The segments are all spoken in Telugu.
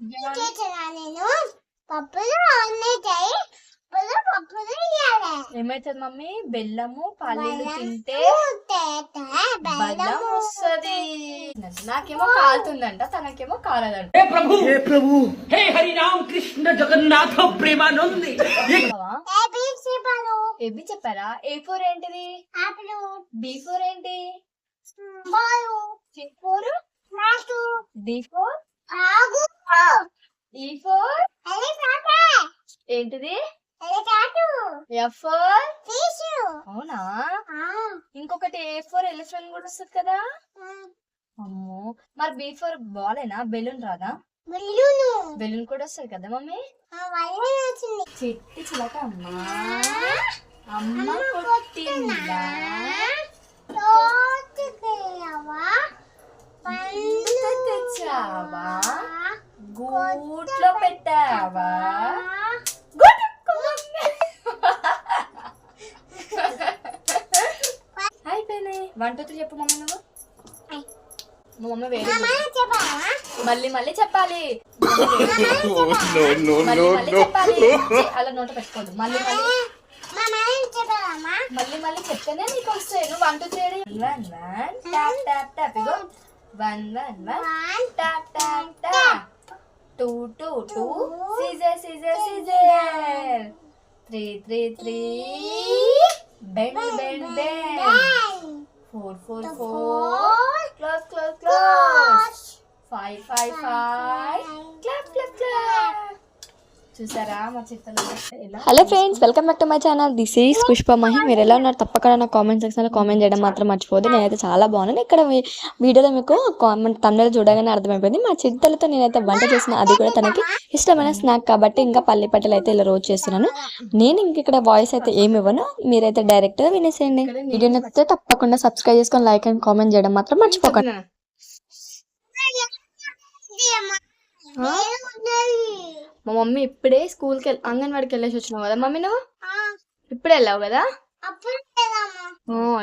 నేను పప్పులు అన్నీ చేయి పప్పులు ఏమైతుంది మమ్మీ? బెల్లము పల్లీలు తింటే బెల్లం వస్తుంది. నాకేమో కాలుతుందంట, తనకేమో కాలదంట. हे प्रभु हे हरि राम कृष्ण जगन्नाथ प्रेमानंद ఏబి చెప్పారా? ఏ ఫోర్ ఏంటిది? బి ఫోర్ ఏంటి? సి ఫోర్ డి ఫోర్ ఈ ఫోర్ ఏంటిది? F four. అవునా? ఇంకొకటి ఏ ఫోర్ ఎలిఫెంట్ కూడా వస్తుంది కదా. అమ్మో, మరి బి ఫోర్ బాలేనా? బెలూన్ రాదా? బెలూన్ కూడా వస్తుంది కదా మమ్మీ. చిట్టి చిలక అమ్మా అమ్మ కొట్టిందా? తెచ్చావా? గూట్లో పెట్టావా? అయిపోయినాయి. 1 2 3 చెప్పు మమ్మీ. నువ్వు మమ్మీ వేరే మళ్ళీ మళ్ళీ చెప్పాలి. చెప్పాలి అలా నోట పెట్టుకోదు. మళ్ళీ మళ్ళీ చెప్తేనే నీకు వస్తాయి. నువ్వు 1 2 3 1 1 టాప్ టాప్ టాప్. ఇగో 1 1 1 tap tap tap. 2 2 2 scissor scissor scissor. 3 3 3 bend bend bend. 4 4 4 close close close. 5 5 5 clap clap clap. చూసారా మా చిత్రంలో? Hello friends, welcome back to my channel. This is Pushpa Mahi. మీరు ఎలా ఉన్నారు? తప్పకుండా నా కామెంట్ సెక్షన్లో కామెంట్ చేయడం మాత్రం మర్చిపోదు. నేనైతే చాలా బాగున్నాను. ఇక్కడ వీడియోలో మీకు కామెంట్ తమిళ చూడగానే అర్థమైపోయింది. మా చిత్తలతో నేనైతే వంట చేసిన, అది కూడా తనకి ఇష్టమైన స్నాక్ కాబట్టి ఇంకా పల్లి పట్టెలు అయితే ఇలా రోజు చేస్తున్నాను. నేను ఇంక ఇక్కడ వాయిస్ అయితే ఏమి ఇవ్వను, మీరైతే డైరెక్ట్గా వినేసేయండి. వీడియో నచ్చితే తప్పకుండా సబ్స్క్రైబ్ చేసుకొని లైక్ అండ్ కామెంట్ చేయడం మాత్రం మర్చిపోకండి. మా మమ్మీ ఇప్పుడే స్కూల్కి అంగన్వాడికి వెళ్ళేసి వచ్చినావు కదా మమ్మీ. నువ్వు ఇప్పుడే వెళ్ళావు కదా?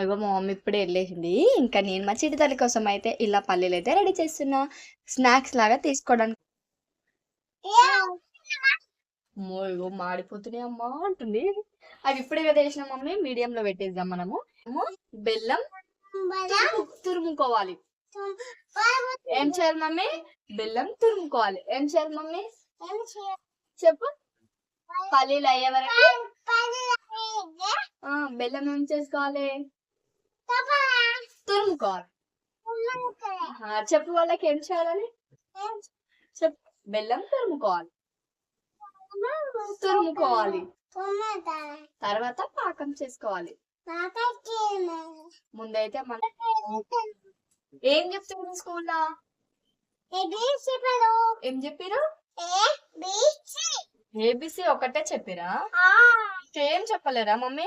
ఇగో మా మమ్మీ ఇప్పుడే వెళ్ళేసింది. ఇంకా నేను మా చిట్టి తల్లి కోసం అయితే ఇలా పల్లీలు అయితే రెడీ చేస్తున్నా, స్నాక్స్ లాగా తీసుకోవడానికి. ఇగో మాడిపోతున్నాయి అమ్మా అంటుంది. అవి ఇప్పుడే కదా వేసిన మమ్మీ. మీడియం లో పెట్టేద్దాం మనము. బెల్లం తురుముకోవాలి. ఏం చేయాలి మమ్మీ? బెల్లం తురుముకోవాలి. ఏం చేయాలి మమ్మీ? చెప్పు. పల్లీలు అయ్యే వరకు బెల్లం ఏం చేసుకోవాలి? తురుముకోవాలి. చెప్పు వాళ్ళకి ఏం చేయాలని చెప్పు. బెల్లం తురుముకోవాలి. తురుముకోవాలి తర్వాత పాకం చేసుకోవాలి. ముందైతే మన ఏం చెప్తున్నారు స్కూల్లో? ఏం చెప్పారు? ఏబిసి ఒకటే చెప్పిరా? ఏం చెప్పలేరా మమ్మీ?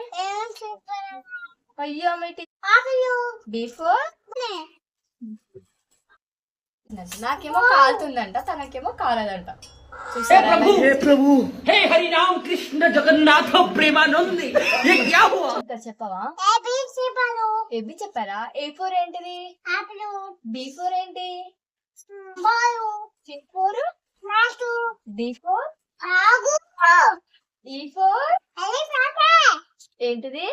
అయ్యో బిఫోర్. నాకేమో కాలుతుందంట, తనకేమో కాలదంట. हे प्रभु हे हरि राम कृष्ण जगन्नाथ प्रेमानंद ये क्या हुआ? చెప్పవా? ఏబి చెప్పారా? ఏ ఫోర్ ఏంటిది? బి ఫోర్ ఏంటి? సి ఫోర్ డి ఫోర్ ఈ ఫోర్ ఏంటిది?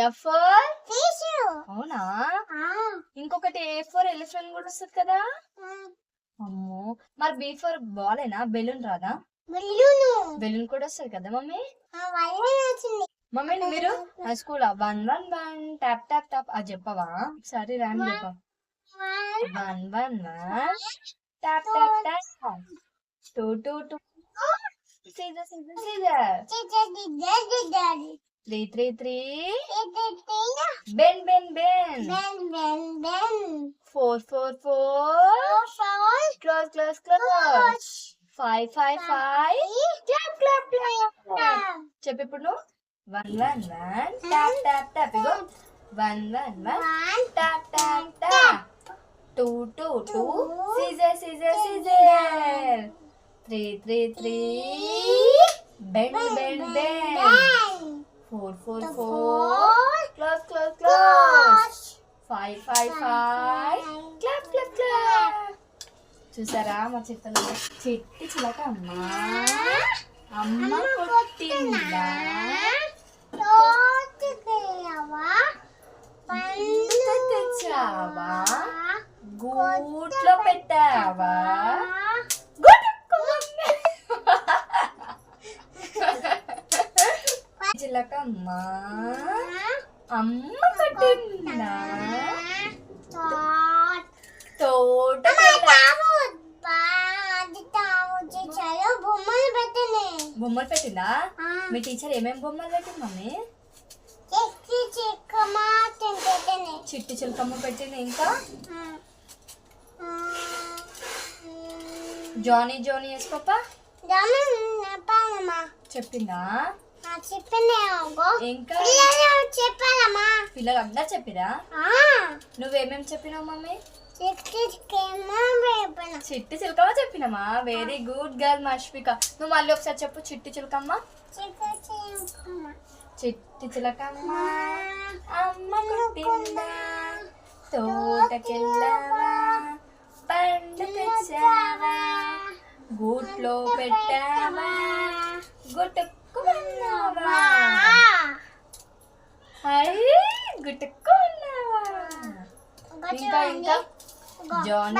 F four. అవునా? ఇంకొకటి ఏ ఫోర్ ఎలిఫెంట్ కూడా వస్తుంది కదా. అమ్మో, మరి బి ఫోర్ బాలేనా? బెలూన్ రాదా? బెలూన్ కూడా వస్తుంది కదా మమ్మీ. మమ్మీ మీరు స్కూల్ 1 1 1 టాప్ టాప్ టాప్ అది చెప్పవా? సరే రాని చెప్ప. 1 1 1 tap tap tap. 2 2 2 scissor scissor scissor. 3 3 3 bend bend bend. 4 4 4 close close close. 5 5 5 clap clap clap. చెప్పు ఇప్పుడు నువ్వు. 1 1 1 టాప్ టాప్ టాప్. ఇగో 1 1 1 tap tap tap. 2 2 2 scissor scissor scissor. 3 3 3 bend bend bend. 4 4 4 close close close. 5 5 5 clap clap clap. చూసారా మా చిట్టలు చిట్టి చిలక అమ్మ కొట్టిందా పండ్లు తెచ్చావా గూట్లో పెట్టావా చిలకమ్మ అమ్మ కొట్టిందా తోట బొమ్మలు పెట్టిందా మీ టీచర్ ఏమేమి బొమ్మలు పెట్టింది మమ్మీ చిట్టి చిలకమ్మ పెట్టింది ఇంకా జానీ జోనీ వేసుకోపా చెప్పిందా ఇంకా పిల్లలు అందరు చెప్పిరా నువ్వేమేమి చెప్పినావు మమ్మీ చిట్టి చిలకమ్మ చెప్పినమ్మా వెరీ గుడ్ గర్ల్ మష్పిక నువ్వు మళ్ళీ ఒకసారి చెప్పు చిట్టి చిలకమ్మ చిట్టి చిలకమ్మ అమ్మ కొట్టిందా తోటకెళ్ళావా పండు తెచ్చావా గూట్లో పెట్టావా గుట్టుకున్నావా గుట్టుకున్నావా ఇంకా ఇంకా జానీ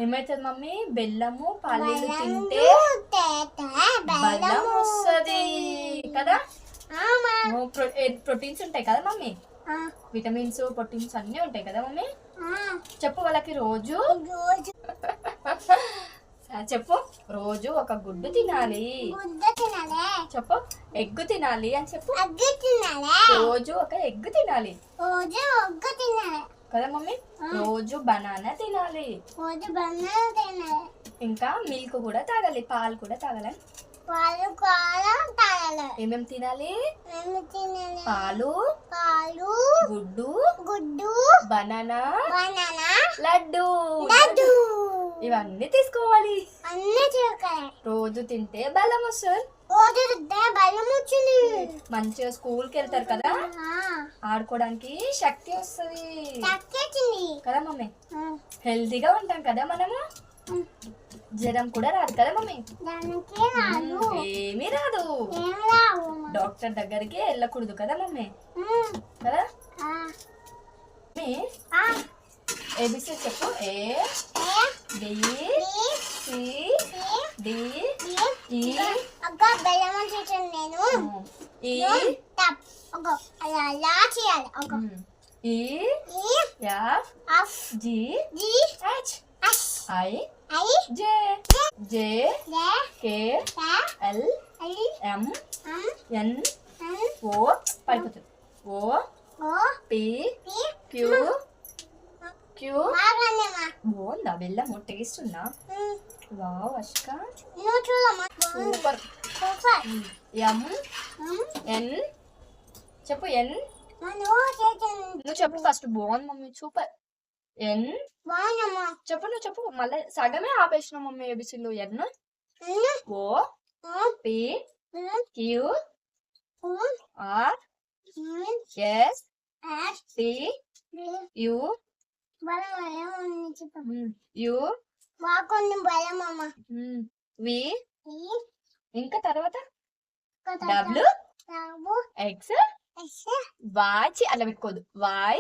ఏమైతుంది మమ్మీ బెల్లము పల్లీలు తింటే బలం వస్తుంది కదా ప్రోటీన్స్ ఉంటాయి కదా మమ్మీ విటమిన్స్ ప్రోటీన్స్ అన్నీ ఉంటాయి కదా మమ్మీ చెప్పు వాళ్ళకి రోజు చెప్పు రోజు ఒక గుడ్డు తినాలి చెప్పు ఎగ్గు తినాలి అని చెప్పు రోజు ఒక ఎగ్గు తినాలి కదా మమ్మీ రోజు బనానా తినాలి ఇంకా మిల్క్ కూడా తాగాలి పాలు కూడా తాగాలి ఏమేమి తినాలి పాలు గుడ్డు బనానా లడ్డు ఇవన్నీ తీసుకోవాలి రోజు తింటే బలం వస్తుంది మంచిగా స్కూల్ కి వెళ్తారు కదా ఆడుకోవడానికి శక్తి వస్తుంది కదా మమ్మీ హెల్తీగా ఉంటాం కదా మనము జ్వరం కూడా రాదు కదా మమ్మీ ఏమీ రాదు డాక్టర్ దగ్గరికి వెళ్ళకూడదు కదా మమ్మీ కదా ఏబిసి చెప్పు A B C D E F G H I J J K L M N O పడిపోతుంది ఓ పి క్యూ క్యూ బాగుందా బెల్లము టేస్ట్ ఉందా వావ్ అష్క సూపర్ ఎం ఎన్ చెప్పు ఎన్ నువ్వు చెప్పు ఫస్ట్ బాగుంది మమ్మీ సూపర్ ఎన్ చెప్పు నువ్వు చెప్పు మళ్ళీ సగమే ఆపేసిన మమ్మీ ఏబిసిలో N O P Q R S T U U V ఇంకా తర్వాత డబ్ల్యూ ఎక్స్ వాచ్ అలా పెట్టుకోదు వై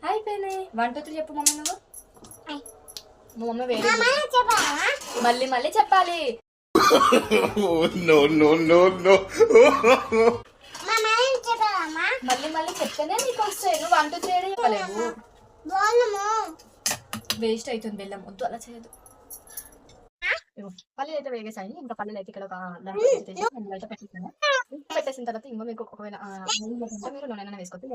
అయిపోయినాయి 1 2 3 చెప్పు మమ్మీ నువ్వు మా మమ్మీ వేరే మళ్ళీ మళ్ళీ చెప్పాలి మళ్ళీ మళ్ళీ చెప్తేనే నీకు వస్తాయి నువ్వు 1 2 3 చెప్పలేవు వేస్ట్ అవుతుంది బెల్లం వద్దు అలా చేయదు పల్లెలు అయితే వేగేసాయి ఇంకా పల్లెలు అయితే ఇక్కడ ఒక పెట్టేసిన తర్వాత ఇంకో మీకు ఒకవేళ మీరు నూనె వేసుకోవచ్చు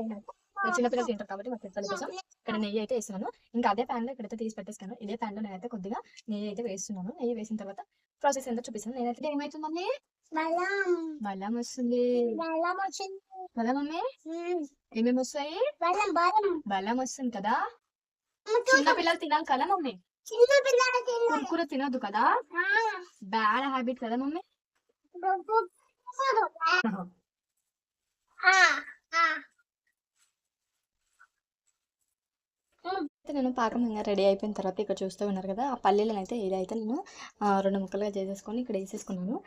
చిన్నపిల్లలు తింటారు కాబట్టి మా పిల్లల కోసం ఇక్కడ నెయ్యి అయితే వేస్తున్నాను ఇంకా అదే ప్యాన్ లో ఇక్కడైతే తీసి పెట్టేస్తాను ఇదే ప్యాన్ లో నేనైతే కొద్దిగా నెయ్యి అయితే వేస్తున్నాను నెయ్యి వేసిన తర్వాత ప్రాసెస్ ఎంత చూపిస్తాను నేనైతే ఏమవుతుందండి బలం వస్తుంది కదా మమ్మీ ఏమేమి వస్తాయి బలం వస్తుంది కదా చిన్న పిల్లలు తినాలి కదా మమ్మీ కుర్కుర తినొద్దు కదా బ్యాడ్ హ్యాబిట్ కదా మమ్మీ అయితే నేను పాకం ఇంకా రెడీ అయిపోయిన తర్వాత ఇక్కడ చూస్తూ ఉన్నారు కదా, ఆ పల్లీలను అయితే ఇదైతే నేను 2 ముక్కలుగా చేసేసుకొని ఇక్కడ వేసేసుకున్నాను.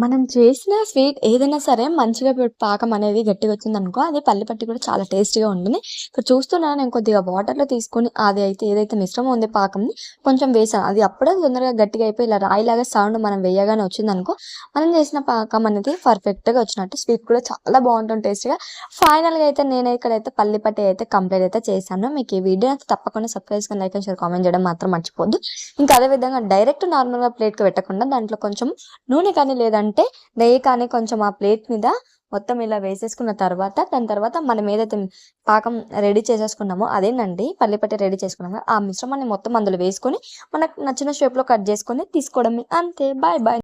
మనం చేసిన స్వీట్ ఏదైనా సరే మంచిగా పాకం అనేది గట్టిగా వచ్చిందనుకో, అది పల్లి పట్టి కూడా చాలా టేస్టీగా ఉంటుంది. ఇక్కడ చూస్తున్నాను నేను కొద్దిగా వాటర్లో తీసుకొని అది అయితే ఏదైతే మిశ్రమం ఉంది పాకంని కొంచెం వేసాను. అది అప్పుడే తొందరగా గట్టిగా అయిపోయి ఇలా రాయిలాగా సౌండ్ మనం వేయగానే వచ్చిందనుకో, మనం చేసిన పాకం అనేది పర్ఫెక్ట్గా వచ్చినట్టు. స్వీట్ కూడా చాలా బాగుంటుంది టేస్టీగా. ఫైనల్గా అయితే నేను ఇక్కడైతే పల్లి పట్టి అయితే కంప్లీట్ అయితే చేశాను. మీకు ఈ వీడియో అయితే తప్పకుండా సబ్స్క్రైబ్ చేసుకొని లైక్ అండ్ షేర్ కామెంట్ చేయడం మాత్రం మర్చిపోద్దు. ఇంకా అదేవిధంగా డైరెక్ట్ నార్మల్గా ప్లేట్కి పెట్టకుండా దాంట్లో కొంచెం నూనె కానీ లేదంటే నెయ్యి కానీ కొంచెం ఆ ప్లేట్ మీద మొత్తం ఇలా వేసేసుకున్న తర్వాత దాని తర్వాత మనం ఏదైతే పాకం రెడీ చేసేసుకున్నామో అదేనండి పల్లిపట్టి రెడీ చేసుకున్నాము. ఆ మిశ్రమాన్ని మొత్తం అందులో వేసుకొని మనకు నచ్చిన షేప్లో కట్ చేసుకొని తీసుకోవడమే, అంతే. Bye bye.